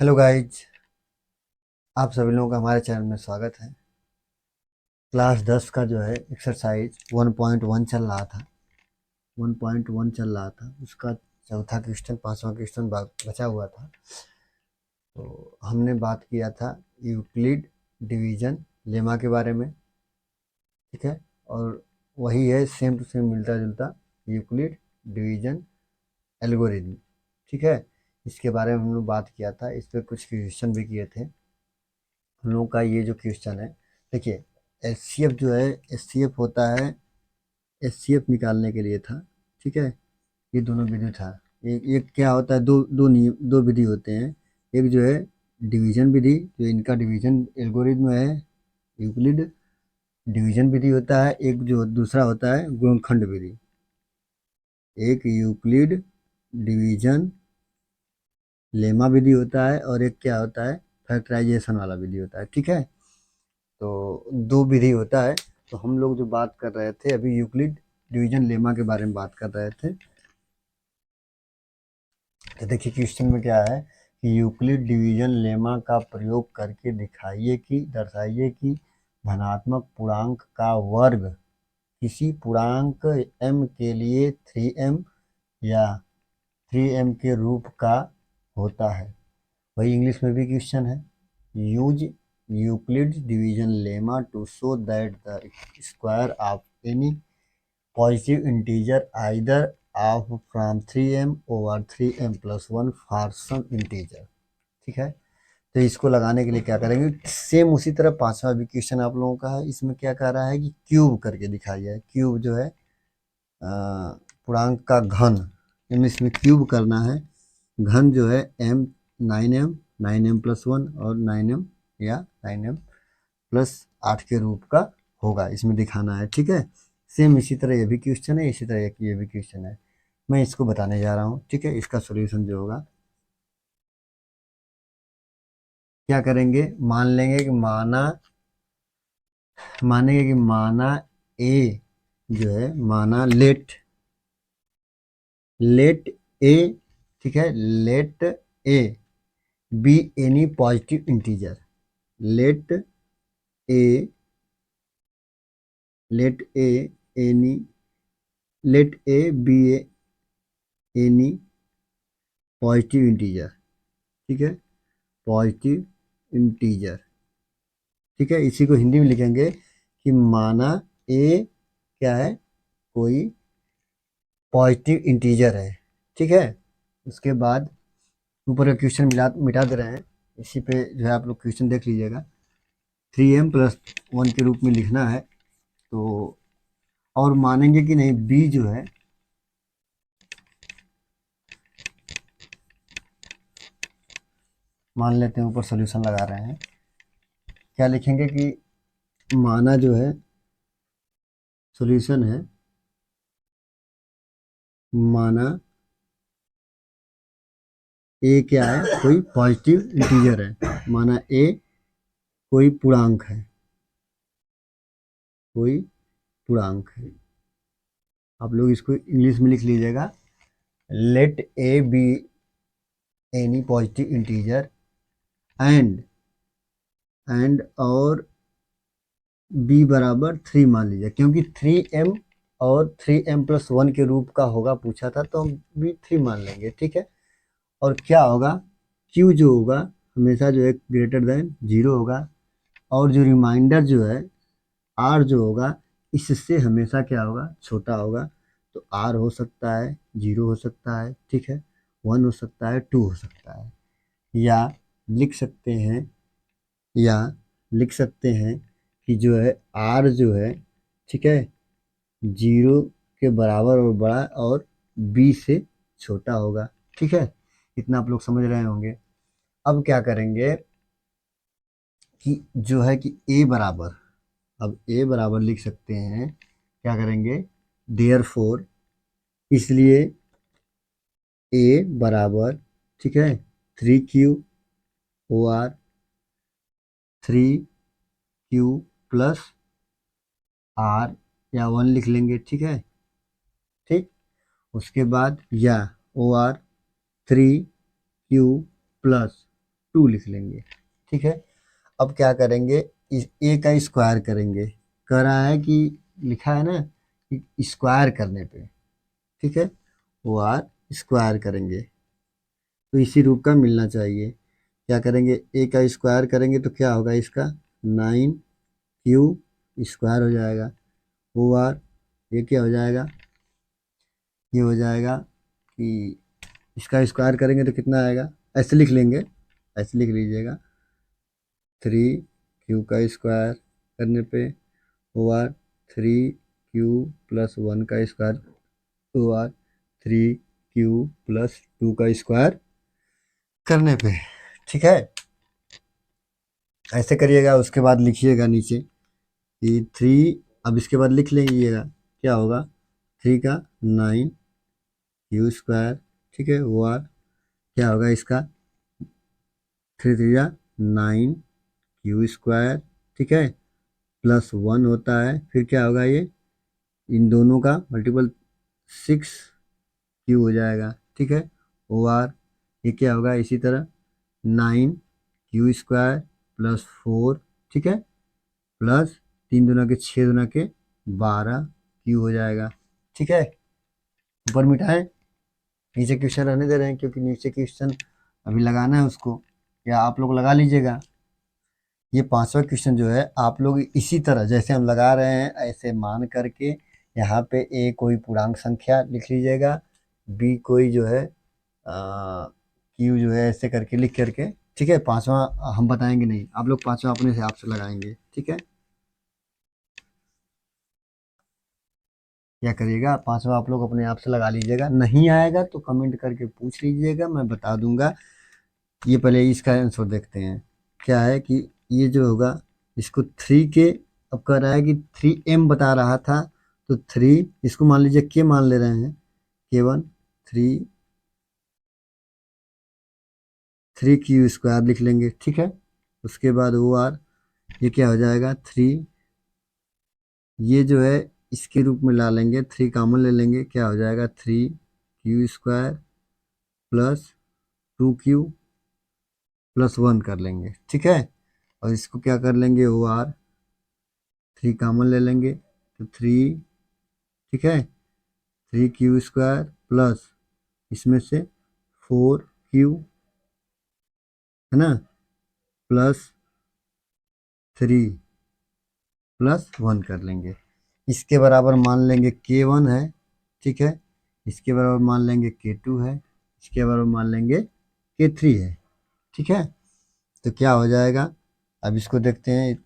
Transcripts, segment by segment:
Hello guys, आप सभी लोगों का हमारे चैनल में स्वागत है। क्लास 10 का जो है एक्सरसाइज 1.1 चल रहा था। 1.1 चल रहा था, उसका चौथा क्वेश्चन, पांचवा क्वेश्चन बचा हुआ था। तो हमने बात किया था यूक्लिड डिवीजन लेमा के बारे में, ठीक है। और वही है, सेम टू सेम, मिलता जुलता, यूक्लिड डिवीजन एल्गोरिथम, ठीक है। इसके बारे में हम लोग बात किया था, इस पर कुछ क्वेश्चन भी किए थे हम लोगों का। ये जो क्वेश्चन है, देखिए, एचसीएफ जो है, एचसीएफ होता है, एचसीएफ निकालने के लिए था, ठीक है। ये दोनों विधि था। एक क्या होता है, दो दो नियम, दो विधि होते हैं। एक जो है डिवीजन विधि, जो इनका डिवीजन एल्गोरिथम है, यूक्लिड डिवीजन विधि होता है। एक जो दूसरा होता है गुणनखंड विधि। एक यूक्लिड डिवीजन लेमा विधि होता है, और एक क्या होता है, फैक्टराइजेशन वाला विधि होता है, ठीक है। तो दो विधि होता है। तो हम लोग जो बात कर रहे थे अभी, यूक्लिड डिवीजन लेमा के बारे में बात कर रहे थे। तो देखिए क्वेश्चन में क्या है कि यूक्लिड डिवीजन लेमा का प्रयोग करके दर्शाइए कि धनात्मक पूर्णांक का वर्ग किसी पूर्णांक m के लिए 3m या 3m के रूप का होता है। वही इंग्लिश में भी क्वेश्चन है। Use Euclid division lemma to show that the square of any positive integer either of from 3m over 3m plus 1 for some integer, ठीक है। तो इसको लगाने के लिए क्या करेंगे, सेम उसी तरह पांचवा भी क्वेश्चन आप लोगों का है। इसमें क्या कह रहा है कि क्यूब करके दिखाइए। क्यूब जो है पूर्णांक का घन, यानी इसमें क्यूब करना है। घन जो है m 9m, 9m प्लस 1 और 9m या 9m प्लस 8 के रूप का होगा, इसमें दिखाना है, ठीक है। सेम इसी तरह ये भी क्वेश्चन है, इसी तरह ये भी क्वेश्चन है। मैं इसको बताने जा रहा हूँ, ठीक है। इसका सॉल्यूशन जो होगा, क्या करेंगे, मान लेंगे कि मानेंगे कि माना ए जो है, माना लेट लेट ए, ठीक है, let a be any positive integer. Let a let a any let a be any positive integer, ठीक है, पॉजिटिव इंटीजर, ठीक है। इसी को हिंदी में लिखेंगे कि माना ए क्या है, कोई पॉजिटिव इंटीजर है, ठीक है। उसके बाद ऊपर का क्वेश्चन मिटा दे रहे हैं, इसी पे जो है आप लोग क्वेश्चन देख लीजिएगा। 3m प्लस 1 के रूप में लिखना है। तो और मानेंगे कि नहीं, बी जो है, मान लेते हैं, ऊपर सोल्यूशन लगा रहे हैं। क्या लिखेंगे कि माना जो है सॉल्यूशन है, माना ए क्या है, कोई पॉजिटिव इंटीजर है। माना ए कोई पूर्णांक है, कोई पूर्णांक है। आप लोग इसको इंग्लिश में लिख लीजिएगा, let a be any positive integer and और बी बराबर 3 मान लीजिए, क्योंकि 3m और 3m प्लस 1 के रूप का होगा पूछा था, तो हम भी 3 मान लेंगे, ठीक है। और क्या होगा, q जो होगा हमेशा जो है ग्रेटर देन 0 होगा, और जो रिमाइंडर जो है r जो होगा, इससे हमेशा क्या होगा, छोटा होगा। तो r हो सकता है 0 हो सकता है, ठीक है, 1 हो सकता है, 2 हो सकता है। या लिख सकते हैं या लिख सकते हैं कि जो है r जो है, ठीक है, 0 के बराबर और बड़ा, और b से छोटा होगा, ठीक है। इतना आप लोग समझ रहे होंगे। अब क्या करेंगे कि जो है कि a बराबर, अब a बराबर लिख सकते हैं, क्या करेंगे, देयरफॉर, इसलिए a बराबर, ठीक है, 3q O R, 3q plus are, या 1 लिख लेंगे, ठीक है, ठीक। उसके बाद या ओ आर 3q प्लस 2 लिख लेंगे। ठीक है, अब क्या करेंगे, इस ए का स्क्वायर करेंगे। कह रहा है कि लिखा है ना कि स्क्वायर करने पे, ठीक है, वो आर स्क्वायर करेंगे तो इसी रूप का मिलना चाहिए। क्या करेंगे, ए का स्क्वायर करेंगे तो क्या होगा इसका 9 क्यू स्क्वायर हो जाएगा। ओ आर ये क्या हो जाएगा, ये हो जाएगा कि इसका स्क्वायर करेंगे तो कितना आएगा, ऐसे लिख लेंगे, ऐसे लिख लीजिएगा 3 क्यू का स्क्वायर करने पे ओ आर 3 क्यू + 1 का स्क्वायर ओ आर 3 क्यू + 2 का स्क्वायर करने पे। ठीक है, ऐसे करिएगा। उसके बाद लिखिएगा नीचे कि 3, अब इसके बाद लिख लीजिएगा क्या होगा 3 का 9 क्यू स्क्वायर। ठीक है, वो आर क्या होगा इसका 3 3 9 क्यू स्क्वायर। ठीक है, +1 होता है, फिर क्या होगा ये इन दोनों का मल्टीपल 6 क्यू हो जाएगा। ठीक है, ओ आर ये क्या होगा इसी तरह 9 क्यू स्क्वायर +4। ठीक है, प्लस 3 दूना के 6 दूना के 12 क्यू हो जाएगा। ठीक है, ऊपर मिटाएं, नीचे क्वेश्चन रहने दे रहे हैं क्योंकि नीचे क्वेश्चन अभी लगाना है उसको, या आप लोग लगा लीजिएगा। ये 5वां क्वेश्चन जो है आप लोग इसी तरह जैसे हम लगा रहे हैं ऐसे मान करके यहाँ पे ए कोई पूर्णांक संख्या लिख लीजिएगा, बी कोई जो है क्यू जो है ऐसे करके लिख करके। ठीक है, 5वां हम बताएंगे नहीं, आप लोग 5वां अपने हिसाब से लगाएंगे। ठीक है, क्या करिएगा 5वां आप लोग अपने आप से लगा लीजिएगा, नहीं आएगा तो कमेंट करके पूछ लीजिएगा, मैं बता दूंगा। ये पहले इसका आंसर देखते हैं क्या है कि ये जो होगा इसको 3 के, अब कह रहा है कि 3m बता रहा था तो 3 इसको मान लीजिए के मान ले रहे हैं, K1 3 क्यू स्क्वायर लिख लेंगे। ठीक है, उसके बाद ओ आर ये क्या हो जाएगा 3, ये जो है इसके रूप में ला लेंगे, 3 कॉमन ले लेंगे, क्या हो जाएगा 3 क्यू स्क्वायर +2 क्यू + 1 कर लेंगे। ठीक है, और इसको क्या कर लेंगे ओ आर 3 कॉमन ले लेंगे तो 3। ठीक है, 3 क्यू स्क्वायर प्लस इसमें से 4 क्यू है ना +3 + 1 कर लेंगे। इसके बराबर मान लेंगे K1 है। ठीक है, इसके बराबर मान लेंगे K2 है, इसके बराबर मान लेंगे K3 है। ठीक है, तो क्या हो जाएगा, अब इसको देखते हैं,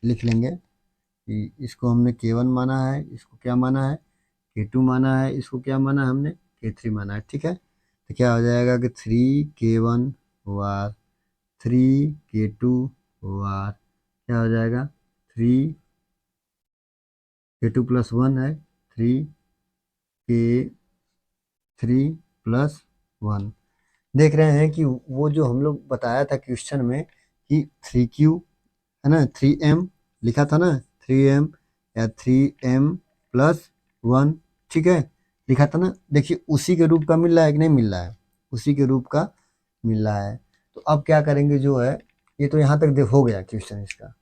लिख लेंगे कि इसको हमने K1 माना है, इसको क्या माना है K2 माना है, इसको क्या माना है हमने K3 माना है। ठीक है, तो क्या हो जाएगा कि 3 K1 वार 3 K2 वार क्या हो जाएगा 3 K2 + 1 है 3 K3 + 1। देख रहे हैं कि वो जो हम लोग बताया था क्वेश्चन में कि 3Q है ना 3M लिखा था ना 3M या 3M + 1। ठीक है, लिखा था ना, देखिए उसी के रूप का मिल रहा है कि नहीं मिल रहा है, उसी के रूप का मिल रहा है। तो अब क्या करेंगे जो है, ये तो यहाँ तक हो गया क्वेश्चन, इसका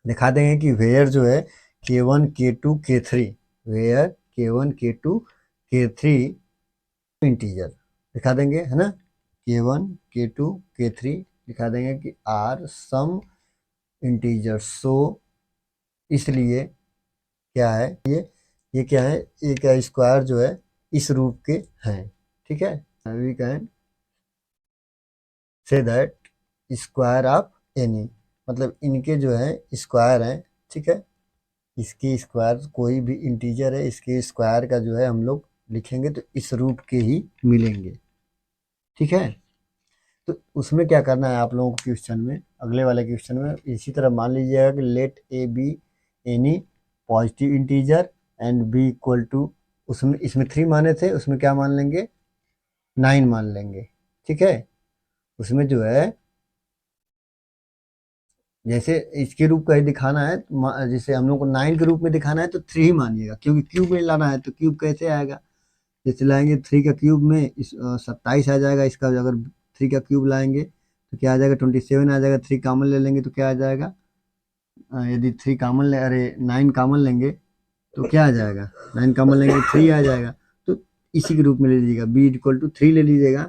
दिखा देंगे कि वेयर जो है K1 K2 K3, where K1 K2 K3 integer दिखा देंगे है ना, K1 K2 K3 दिखा देंगे कि आर सम इंटीजर। सो इसलिए क्या है ये क्या है, ए का स्क्वायर जो है इस रूप के हैं। ठीक है, we can say that square of any, मतलब इनके जो है स्क्वायर हैं। ठीक है, इसके स्क्वायर कोई भी इंटीजर है इसके स्क्वायर का जो है हम लोग लिखेंगे तो इस रूप के ही मिलेंगे। ठीक है, तो उसमें क्या करना है आप लोगों को क्वेश्चन में, अगले वाले क्वेश्चन में इसी तरह मान लीजिएगा कि let a be any positive integer and b equal to, उसमें इसमें 3 माने थे, उसमें क्या मान लेंगे 9 मान लेंगे। ठीक है, उसमें जो है जैसे इसके रूप का ही दिखाना है जैसे हम लोग को 9 के रूप में दिखाना है तो 3 ही मानिएगा, क्योंकि क्यूब में लाना है तो क्यूब कैसे आएगा, जैसे लाएंगे 3 का क्यूब में 27 आ जाएगा, इसका अगर 3 का क्यूब लाएंगे तो क्या आ जाएगा 27 आ जाएगा। 3 कॉमन ले लेंगे तो क्या आ जाएगा, यदि 3 कॉमन ले, अरे 9 कॉमन लेंगे तो क्या आ जाएगा, 9 कॉमन लेंगे 3 आ जाएगा। तो इसी के रूप में ले लीजिएगा, b इक्वल टू 3 ले लीजिएगा, है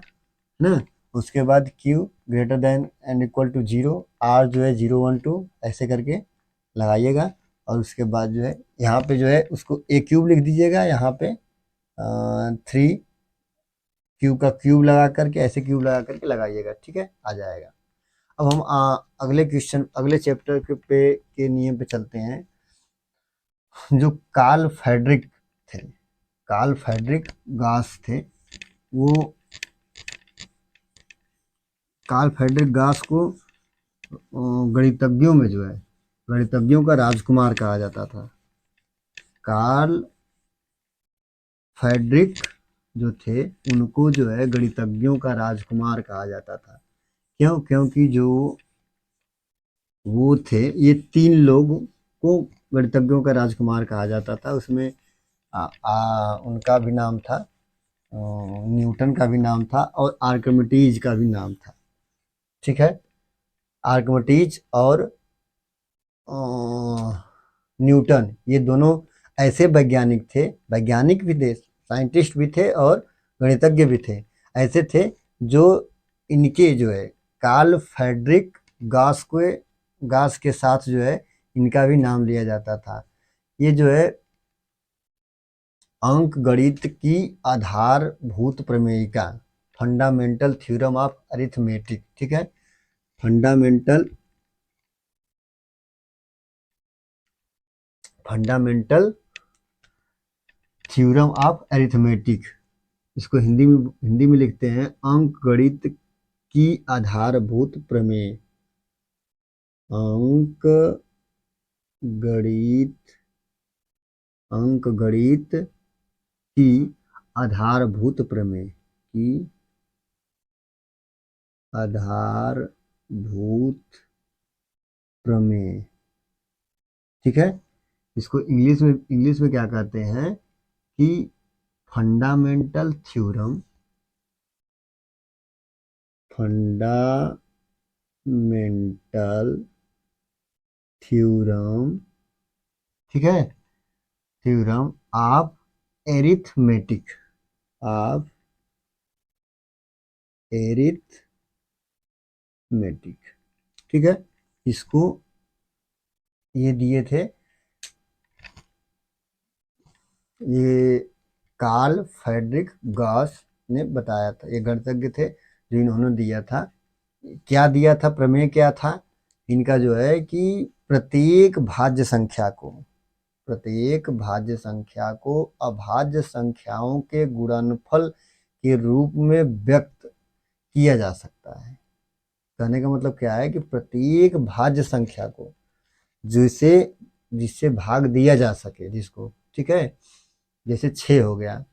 ना। उसके बाद q greater than and equal to 0, r जो है 0 1 2 ऐसे करके लगाइएगा। और उसके बाद जो है यहाँ पे जो है उसको a क्यूब लिख दीजिएगा, यहाँ पे 3 क्यूब का क्यूब लगा करके, ऐसे क्यूब लगा करके लगाइएगा, ठीक है, आ जाएगा। अब हम अगले क्वेश्चन, अगले चैप्टर के नियम पे चलते हैं। जो कार्ल फ्रेडरिक थे, कार्ल फ्रेडरिक गास थे, वो कार्ल फ्रेडरिक गास को गणितज्ञों में जो है, गणितज्ञों का राजकुमार कहा जाता था। कार्ल फ्रेडरिक जो थे उनको जो है गणितज्ञों का राजकुमार कहा जाता था। क्यों? क्योंकि जो वो थे, ये 3 लोग को गणितज्ञों का राजकुमार कहा जाता था। उसमें उनका भी नाम था, न्यूटन का भी नाम था और आर्किमिडीज का भी नाम था, ठीक है। आर्किमिडीज और न्यूटन, ये दोनों ऐसे वैज्ञानिक थे, वैज्ञानिक भी थे, साइंटिस्ट भी थे और गणितज्ञ भी थे। ऐसे थे जो इनके जो है कार्ल फ्रेडरिक गास के साथ जो है इनका भी नाम लिया जाता था। ये जो है अंक गणित की आधारभूत प्रमेयिका, फंडामेंटल थ्योरम ऑफ अरिथमेटिक, ठीक है, फंडामेंटल थ्योरम ऑफ अरिथमेटिक, इसको हिंदी में लिखते हैं अंक गणित की आधारभूत प्रमेय। अंक गणित की आधारभूत प्रमेय की आधारभूत प्रमेय, ठीक है। इसको इंग्लिश में क्या कहते हैं कि फंडामेंटल थ्योरम ठीक है, theorem of arithmetic, of arithmetic, ठीक है। इसको ये दिए थे, ये कार्ल फ्रेडरिक गॉस ने बताया था, ये गणितज्ञ थे जो इन्होंने दिया था। क्या दिया था, प्रमेय क्या था इनका, जो है कि प्रत्येक भाज्य संख्या को अभाज्य संख्याओं के गुणनफल के रूप में व्यक्त किया जा सकता है। कहने का मतलब क्या है कि प्रत्येक भाज्य संख्या को जिससे भाग दिया जा सके, जिसको, ठीक है, जैसे 6 हो गया,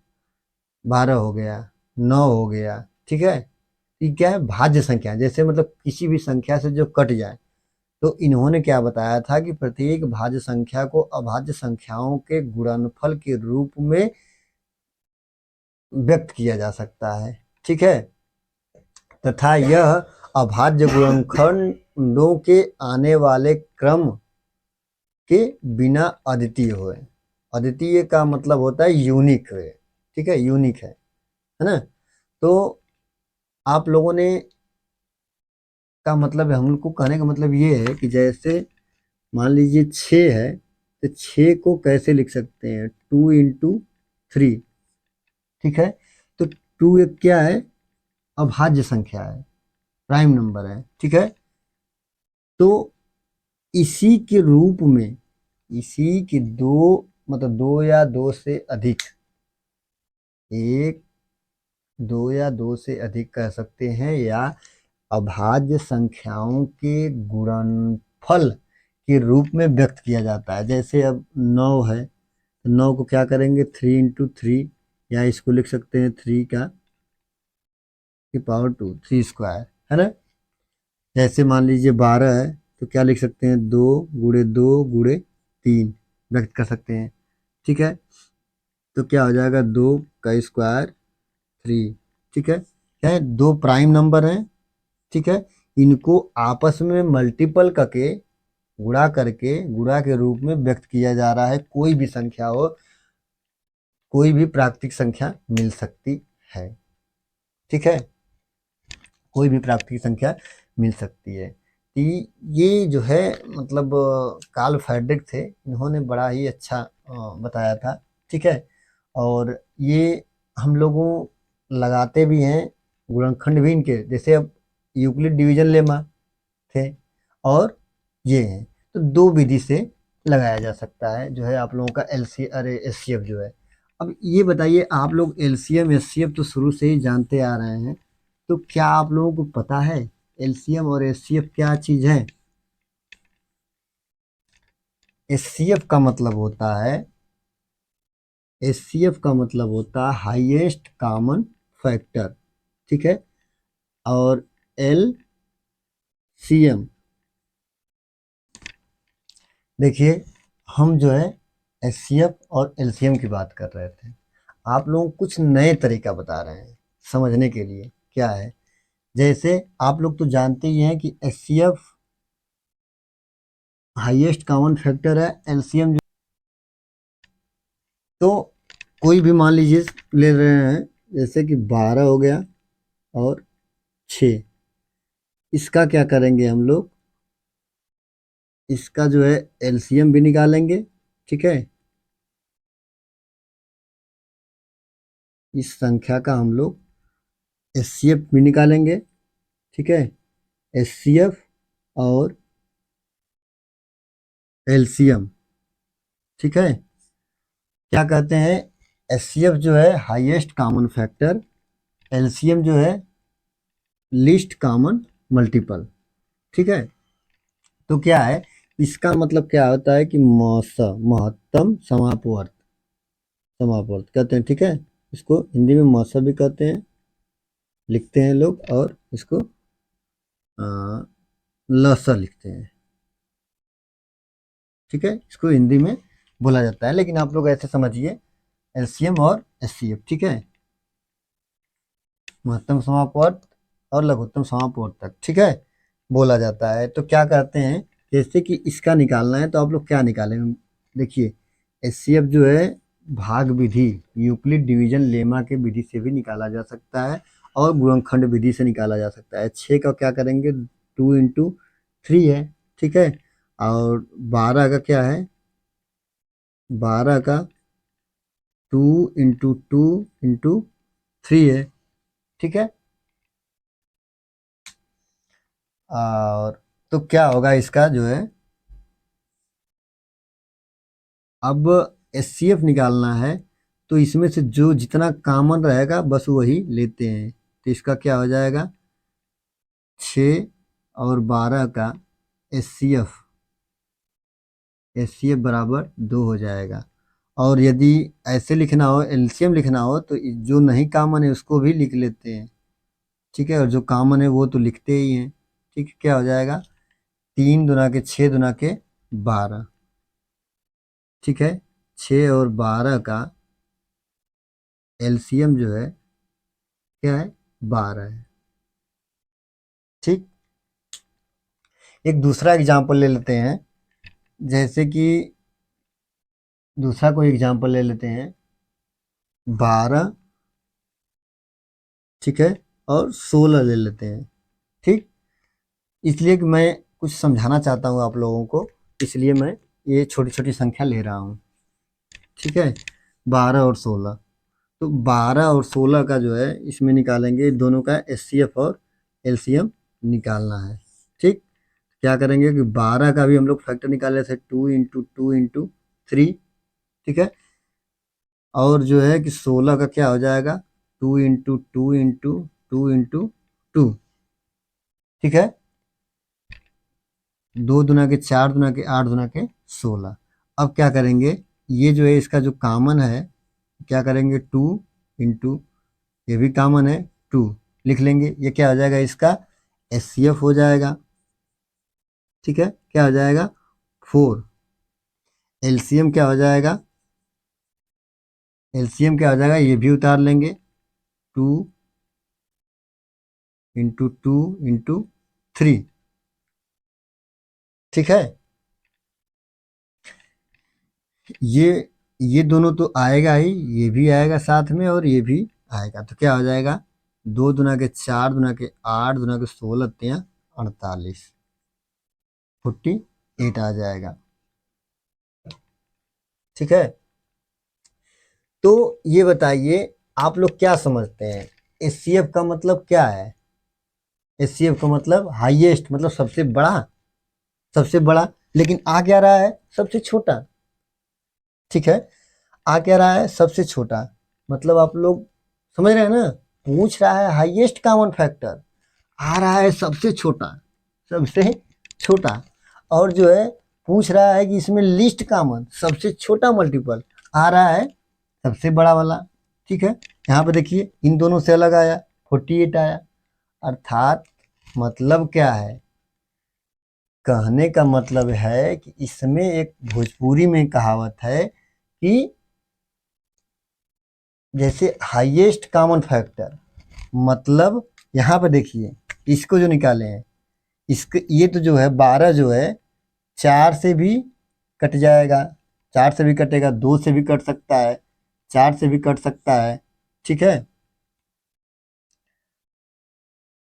12 हो गया, 9 हो गया, ठीक है। ये क्या है, भाज्य संख्या, जैसे मतलब किसी भी संख्या से जो कट जाए। तो इन्होंने क्या बताया था कि प्रत्येक भाज्य संख्या को अभाज्य संख्याओं के गुणनफल के रूप में व्यक्त किया जा सकता है, ठीक है, तथा यह अभाज्य गुणनखंडों के आने वाले क्रम के बिना अद्वितीय होए। अद्वितीय का मतलब होता है यूनिक है, ठीक है, यूनिक है ना। तो आप लोगों ने का मतलब है, हम लोग को कहने का मतलब ये है कि जैसे मान लीजिए 6 है, तो 6 को कैसे लिख सकते हैं, 2 × 3, ठीक है। तो 2 एक क्या है, अभाज्य संख्या है, प्राइम नंबर है, ठीक है। तो इसी के रूप में, इसी के मतलब 2 या 2 से अधिक, 1 2 या 2 से अधिक कह सकते हैं, या अभाज्य संख्याओं के गुणनफल के रूप में व्यक्त किया जाता है। जैसे अब 9 है, तो 9 को क्या करेंगे, 3 × 3, या इसको लिख सकते हैं 3 की पावर 2, 3 स्क्वायर, है ना। जैसे मान लीजिए 12 है, तो क्या लिख सकते हैं, 2 × 2 × 3 व्यक्त कर सकते हैं, ठीक है। तो क्या हो जाएगा, 2 का स्क्वायर 3, ठीक है। क्या है, 2 प्राइम नंबर हैं, ठीक है। इनको आपस में मल्टीपल करके गुणा के रूप में व्यक्त किया जा रहा है। कोई भी संख्या हो, कोई भी प्राकृतिक संख्या मिल सकती है। ठीक है, कोई भी प्राकृतिक संख्या मिल सकती है। तो ये जो है मतलब कार्ल फ्रेडरिक थे, इन्होंने बड़ा ही अच्छा बताया था। ठीक है, और ये हम लोगों लगाते भी हैं गुणनखंड भी इनके, जैसे अब यूक्लिड डिवीजन लेमा थे और ये हैं, तो दो विधि से लगाया जा सकता है जो है आप लोगों का एचसीएफ जो है। अब ये बताइए, आप लोग एलसीएम एचसीएफ तो शुरू से ही जानते आ रहे हैं, तो क्या आप लोगों को पता है एलसीएम और एचसीएफ क्या चीज है? एचसीएफ का मतलब होता है, एचसीएफ का मतलब होता है हाईएस्ट कॉमन फैक्टर। ठीक है, और एलसीएम, देखिए हम जो है एचसीएफ और एलसीएम की बात कर रहे थे, आप लोग कुछ नए तरीका बता रहे हैं समझने के लिए। क्या है? जैसे आप लोग तो जानते ही हैं कि एचसीएफ हाईएस्ट कॉमन फैक्टर है, एलसीएम तो कोई भी मान लीजिए ले रहे हैं, जैसे कि 12 हो गया और 6, इसका क्या करेंगे हम लोग, इसका जो है एलसीएम भी निकालेंगे। ठीक है, इस संख्या का हम लोग एचसीएफ भी निकालेंगे। ठीक है, एचसीएफ और एलसीएम। ठीक है, क्या कहते हैं, एचसीएफ जो है हाईएस्ट कॉमन फैक्टर, एलसीएम जो है लीस्ट कॉमन मल्टीपल। ठीक है, तो क्या है, इसका मतलब क्या होता है कि महत्तम समापवर्त, समापवर्त कहते हैं। ठीक है, इसको हिंदी में मौसा भी कहते हैं, लिखते हैं लोग, और इसको लसा लिखते हैं। ठीक है, इसको हिंदी में बोला जाता है, लेकिन आप लोग ऐसे समझिए एलसीएम और एचसीएफ। ठीक है, महत्तम समापवर्त और लघुत्तम समापवर्त तक, ठीक है, बोला जाता है। तो क्या कहते हैं, जैसे कि इसका निकालना है तो आप लोग क्या निकालेंगे, देखिए एचसीएफ जो है भाग विधि, यूक्लिड डिवीजन लेमा के विधि से भी निकाला जा सकता है और गुणनखंड विधि से निकाला जा सकता है। 6 का क्या करेंगे, 2 × 3 है। ठीक है, और 12 का क्या है, 12 का 2 × 2 × 3 है। ठीक है, और तो क्या होगा इसका जो है, अब एचसीएफ निकालना है तो इसमें से जो जितना कॉमन रहेगा बस वही लेते हैं। तो इसका क्या हो जाएगा, 6 और 12 का एचसीएफ, एचसीएफ बराबर 2 हो जाएगा। और यदि ऐसे लिखना हो, एलसीएम लिखना हो, तो जो नहीं कॉमन है उसको भी लिख लेते हैं। ठीक है, और जो कॉमन है वो तो लिखते ही हैं। ठीक है, क्या हो जाएगा, 3 × 6 × 12। ठीक है, 6 और 12 का एलसीएम जो है क्या है, 12 है। ठीक, एक दूसरा एग्जांपल ले लेते हैं, जैसे कि दूसरा कोई एग्जांपल ले लेते हैं, 12, ठीक है, और 16 ले लेते हैं। ठीक, इसलिए कि मैं कुछ समझाना चाहता हूँ आप लोगों को, इसलिए मैं ये छोटी छोटी संख्या ले रहा हूँ। ठीक है, 12 और 16, तो 12 और 16 का जो है इसमें निकालेंगे, दोनों का एचसीएफ और एलसीएम निकालना है। ठीक, क्या करेंगे कि 12 का भी हम लोग फैक्टर निकाले थे, 2 × 2 × 3। ठीक है, और जो है कि 16 का क्या हो जाएगा, 2 × 2 × 2 × 2। ठीक है, 2 × 4 × 8 × 16। अब क्या करेंगे, ये जो है इसका जो कॉमन है, क्या करेंगे, 2 × ये भी कॉमन है, 2 लिख लेंगे। ये क्या हो जाएगा, इसका एचसीएफ हो जाएगा। ठीक है, क्या हो जाएगा, 4। एलसीएम क्या हो जाएगा, एलसीएम क्या हो जाएगा, ये भी उतार लेंगे, 2 × 2 × 3। ठीक है, ये दोनों तो आएगा ही, ये भी आएगा साथ में और ये भी आएगा, तो क्या हो जाएगा, 2 दुना के 4 दुना के 8 दुना के 16 तियां 48, 48 आ जाएगा। ठीक है, तो ये बताइए आप लोग क्या समझते हैं, एचसीएफ का मतलब क्या है। एचसीएफ का मतलब हाईएस्ट, मतलब सबसे बड़ा, सबसे बड़ा। लेकिन आ क्या रहा है, सबसे छोटा। ठीक है, आ क्या रहा है, सबसे छोटा। मतलब आप लोग समझ रहे हैं ना, पूछ रहा है हाईएस्ट कॉमन फैक्टर, आ रहा है सबसे छोटा, सबसे छोटा। और जो है पूछ रहा है कि इसमें लीस्ट कॉमन, सबसे छोटा मल्टीपल, आ रहा है सबसे बड़ा वाला। ठीक है, यहाँ पे देखिए इन दोनों से अलग आया, 48 आया। अर्थात मतलब क्या है, कहने का मतलब है कि इसमें एक भोजपुरी में कहावत है कि जैसे हाईएस्ट कॉमन फैक्टर, मतलब यहाँ पे देखिए इसको जो निकाले हैं, इसके ये तो जो है 12 जो है 4 से भी कट जाएगा, 4 से भी कटेगा, 2 से भी कट सकता है, 4 से भी कट सकता है। ठीक है,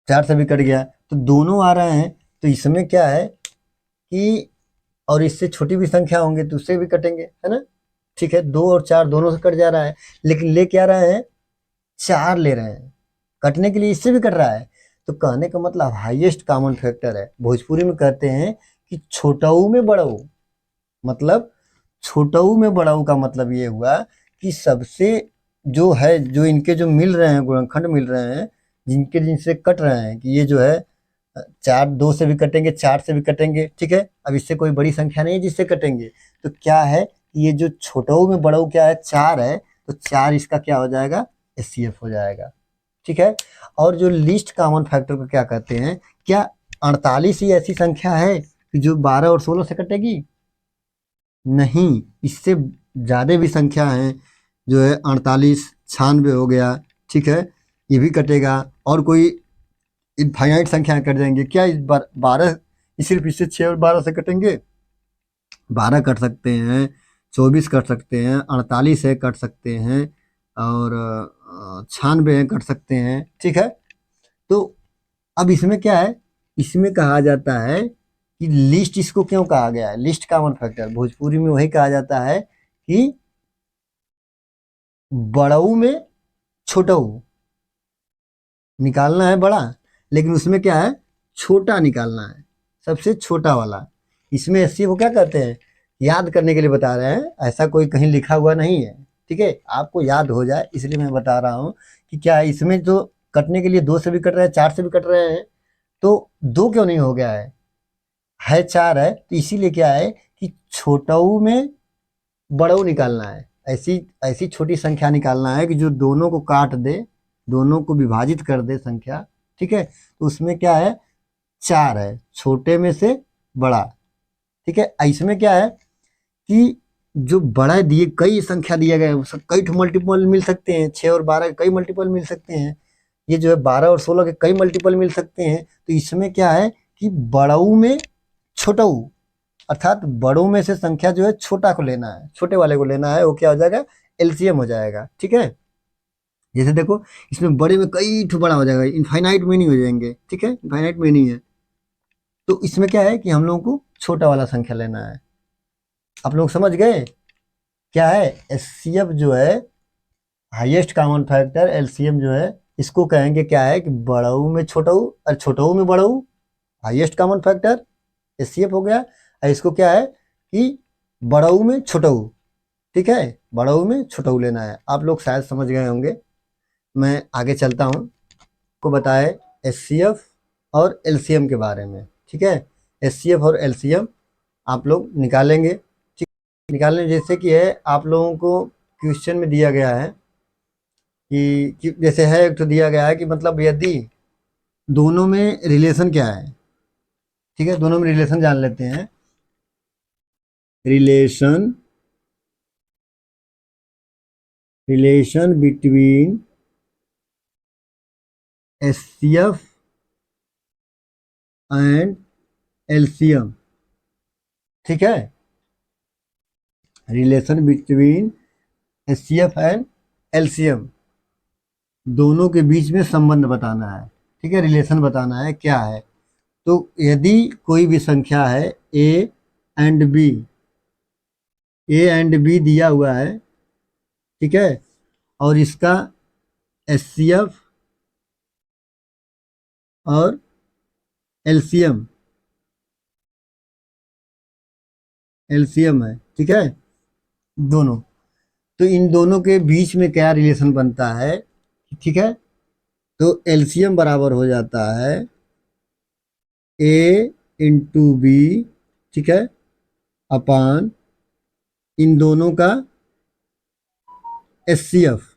4 से भी कट गया, तो दोनों आ रहे हैं। तो इसमें क्या है कि, और इससे छोटी भी संख्या होंगे तो उससे भी कटेंगे, है ना। ठीक है, 2 और 4 दोनों से कट जा रहा है, लेकिन ले क्या रहे हैं, 4 ले रहे हैं, कटने के लिए इससे भी कट रहा है। तो कहने का मतलब हाईएस्ट कॉमन फैक्टर है, भोजपुरी में कहते हैं कि छोटाऊ में बड़ाऊ। मतलब छोटाऊ में बड़ाऊ का मतलब ये हुआ कि सबसे जो है, जो इनके जो मिल रहे हैं, गुणनखंड मिल रहे हैं, जिनके जिनसे कट रहे हैं, कि ये जो है 4 2 से भी कटेंगे, 4 से भी कटेंगे। ठीक है, अब इससे कोई बड़ी संख्या नहीं है जिससे कटेंगे, तो क्या है कि ये जो छोटाऊ में बड़ाऊ क्या है, 4 है, तो 4 इसका क्या हो जाएगा, एचसीएफ हो जाएगा। ठीक है, और जो लीस्ट कॉमन फैक्टर को क्या कहते हैं, क्या 48 ही ऐसी संख्या है कि जो 12 और 16 से कटेगी, नहीं, इससे ज़्यादा भी संख्या है, जो है 48, 96 हो गया। ठीक है, ये भी कटेगा, और कोई इनफाइनाइट संख्या कट जाएंगे, क्या इस बार 12 सिर्फ इससे 6 और 12 से कटेंगे, 12 कट सकते हैं, 24 कट सकते हैं, 48 है कट सकते हैं, और 96 है कट सकते हैं। ठीक है, तो अब इसमें क्या है, इसमें कहा जाता है कि लिस्ट, इसको क्यों कहा गया है लिस्ट कॉमन फैक्टर, भोजपुरी में वही कहा जाता है कि बड़ऊ में छोटऊ निकालना है बड़ा, लेकिन उसमें क्या है, छोटा निकालना है, सबसे छोटा वाला। इसमें एससी को क्या कहते हैं, याद करने के लिए बता रहे हैं, ऐसा कोई कहीं लिखा हुआ नहीं है। ठीक है, आपको याद हो जाए इसलिए मैं बता रहा हूँ कि क्या है, इसमें जो कटने के लिए 2 से भी कट रहे हैं, 4 से भी कट रहे हैं, तो 2 क्यों नहीं हो गया है 4 है, तो इसीलिए क्या है कि छोटाऊ में बड़ऊ निकालना है, ऐसी ऐसी छोटी संख्या निकालना है कि जो दोनों को काट दे, दोनों को विभाजित कर दे संख्या। ठीक है, तो उसमें क्या है, 4 है, छोटे में से बड़ा। ठीक है, इसमें क्या है कि जो बड़ा दिए, कई संख्या दिया गया है, कई ठो मल्टीपल मिल सकते हैं, 6 और 12 के कई मल्टीपल मिल सकते हैं, ये जो है 12 और 16 के कई मल्टीपल मिल सकते हैं। तो इसमें क्या है कि बड़ऊ में छोटऊ, अर्थात बड़ों में से संख्या जो है छोटा को लेना है, छोटे वाले को लेना है, वो क्या हो जाएगा, एलसीएम हो जाएगा। ठीक है, जैसे देखो इसमें बड़े में कई ठो बड़ा हो जाएगा, इनफाइनाइट में नहीं हो जाएंगे। ठीक है, इनफाइनाइट में नहीं है, तो इसमें क्या है कि हम लोगों को छोटा वाला संख्या लेना है। आप लोग समझ गए क्या है, एचसीएफ जो है हाईएस्ट कॉमन फैक्टर, एलसीएम जो है इसको कहेंगे क्या है कि बड़ऊ में छोटऊ और छोटऊ में बड़ऊ, हाईएस्ट कॉमन फैक्टर एचसीएफ हो गया। और इसको क्या है कि बड़ऊ में छोटऊ। ठीक है, बड़ऊ में छोटऊ लेना है, आप लोग शायद समझ गए होंगे। मैं आगे चलता हूँ, को बताए एचसीएफ और एलसीएम के बारे में। ठीक है, एचसीएफ और एलसीएम आप लोग निकालेंगे। ठीक, निकालने जैसे कि है, आप लोगों को क्वेश्चन में दिया गया है कि जैसे है, एक तो दिया गया है कि मतलब यदि दोनों में रिलेशन क्या है। ठीक है, दोनों में रिलेशन जान लेते हैं। Relation, relation between HCF and LCM. ठीक है, relation between HCF and LCM, दोनों के बीच में संबंध बताना है। ठीक है, रिलेशन बताना है क्या है। तो यदि कोई भी संख्या है a and b, a and b दिया हुआ है, ठीक है, और इसका एचसीएफ और एलसीएम, एलसीएम है, ठीक है, दोनों, तो इन दोनों के बीच में क्या रिलेशन बनता है, ठीक है, तो एलसीएम बराबर हो जाता है ए इंटू बी, ठीक है, अपान इन दोनों का एचसीएफ,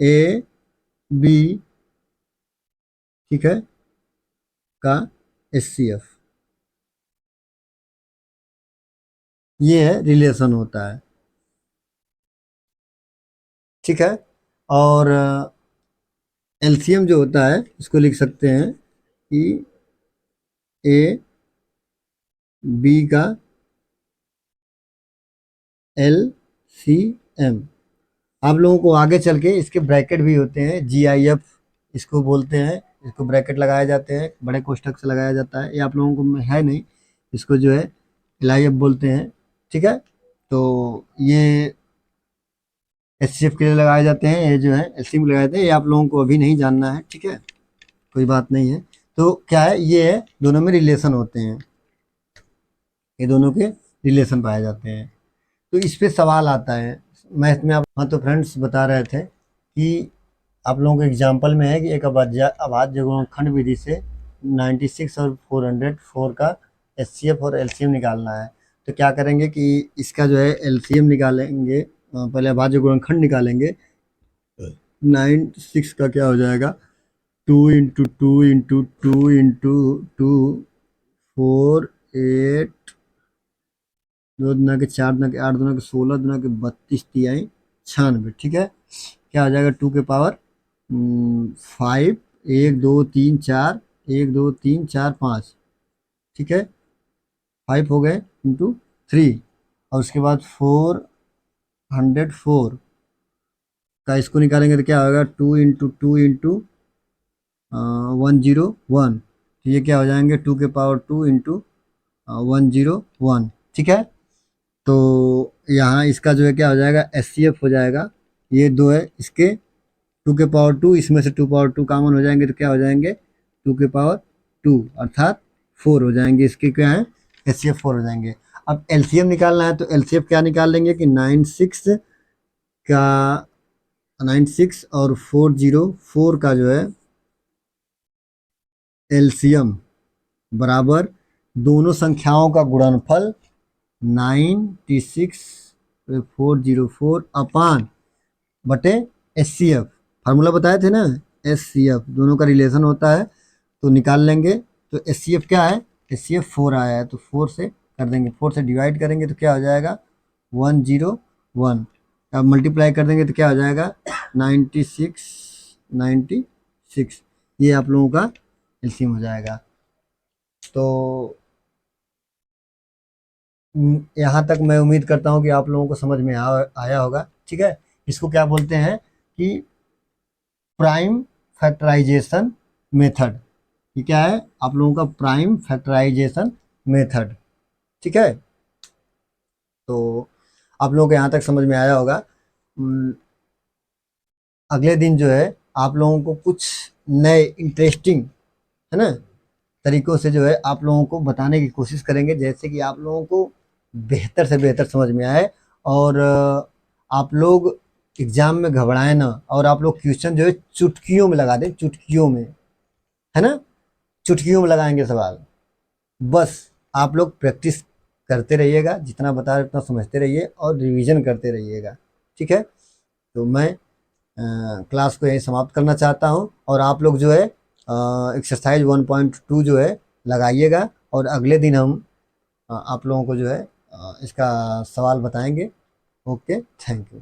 ए बी, ठीक है, का एचसीएफ, ये है रिलेशन होता है। ठीक है, और एलसीएम जो होता है इसको लिख सकते हैं कि ए बी का एल सी एम। आप लोगों को आगे चल के इसके ब्रैकेट भी होते हैं, जी आई एफ इसको बोलते हैं, इसको ब्रैकेट लगाए जाते हैं, बड़े कोष्ठक से लगाया जाता है, ये आप लोगों को में है नहीं, इसको जो है एल आई एफ बोलते हैं। ठीक है, तो ये एच सी एफ के लिए लगाए जाते हैं, ये जो है एल सी में लगाए जाते हैं, ये आप लोगों को अभी नहीं जानना है। ठीक है, कोई बात नहीं है। तो क्या है, ये है दोनों में रिलेशन होते हैं, ये दोनों के रिलेशन पाए जाते हैं। तो इस पे सवाल आता है मैथ में। आप हाँ, तो फ्रेंड्स बता रहे थे कि आप लोगों को एग्जाम्पल में है कि एक अभाज्य गुणनखंड विधि से 96 और 404 का एचसीएफ और एलसीएम निकालना है। तो क्या करेंगे कि इसका जो है एलसीएम निकालेंगे, पहले अभाज्य गुणनखंड निकालेंगे। 96 का क्या हो जाएगा, 2 × 2 × 2 × 2 4 8 दो दुना के 4 दुना के 8 दुना के 16 दुना के 32 तिहाई 96। ठीक है, क्या हो जाएगा 2 के पावर 5, 1 2 3 4, 1 2 3 4 5, ठीक है, 5 हो गए इंटू 3, और उसके बाद 404 का इसको निकालेंगे तो क्या होगा 2 × 2 × 101। तो ये क्या हो जाएंगे 2 के पावर 2 × 101। ठीक है, तो यहाँ इसका जो है क्या हो जाएगा एचसीएफ हो जाएगा, ये दो है इसके 2 के पावर 2, इसमें से 2 पावर 2 कॉमन हो जाएंगे तो क्या हो जाएंगे 2 के पावर 2 अर्थात 4 हो जाएंगे, इसके क्या है एचसीएफ 4 हो जाएंगे। अब एलसीएम निकालना है तो एलसीएफ क्या निकाल लेंगे कि 96 का 96 और 404 का जो है एलसीएम बराबर दोनों संख्याओं का गुणनफल 96/404 अपान बटे एचसीएफ, फार्मूला बताए थे ना, एचसीएफ दोनों का रिलेशन होता है तो निकाल लेंगे। तो एचसीएफ क्या है, एचसीएफ 4 आया है तो 4 से कर देंगे, 4 से डिवाइड करेंगे तो क्या हो जाएगा 101, अब मल्टीप्लाई कर देंगे तो क्या हो जाएगा 96, ये आप लोगों का एलसीएम हो जाएगा। तो यहाँ तक मैं उम्मीद करता हूँ कि आप लोगों को समझ में आया होगा। ठीक है, इसको क्या बोलते हैं कि प्राइम फैक्टराइजेशन मेथड, ये क्या है आप लोगों का प्राइम फैक्टराइजेशन मेथड। ठीक है, तो आप लोगों को यहाँ तक समझ में आया होगा। अगले दिन जो है आप लोगों को कुछ नए इंटरेस्टिंग है ना तरीकों से जो है आप लोगों को बताने की कोशिश करेंगे, जैसे कि आप लोगों को बेहतर से बेहतर समझ में आए और आप लोग एग्जाम में घबराएं ना, और आप लोग क्वेश्चन जो है चुटकियों में लगा दें, चुटकियों में, है ना, चुटकियों में लगाएंगे सवाल। बस आप लोग प्रैक्टिस करते रहिएगा, जितना बता रहे उतना समझते रहिए और रिवीजन करते रहिएगा। ठीक है, तो मैं क्लास को यहीं समाप्त करना चाहता हूँ, और आप लोग जो है एक्सरसाइज 1.2 जो है लगाइएगा, और अगले दिन हम आप लोगों को जो है इसका सवाल बताएंगे। Okay, thank you.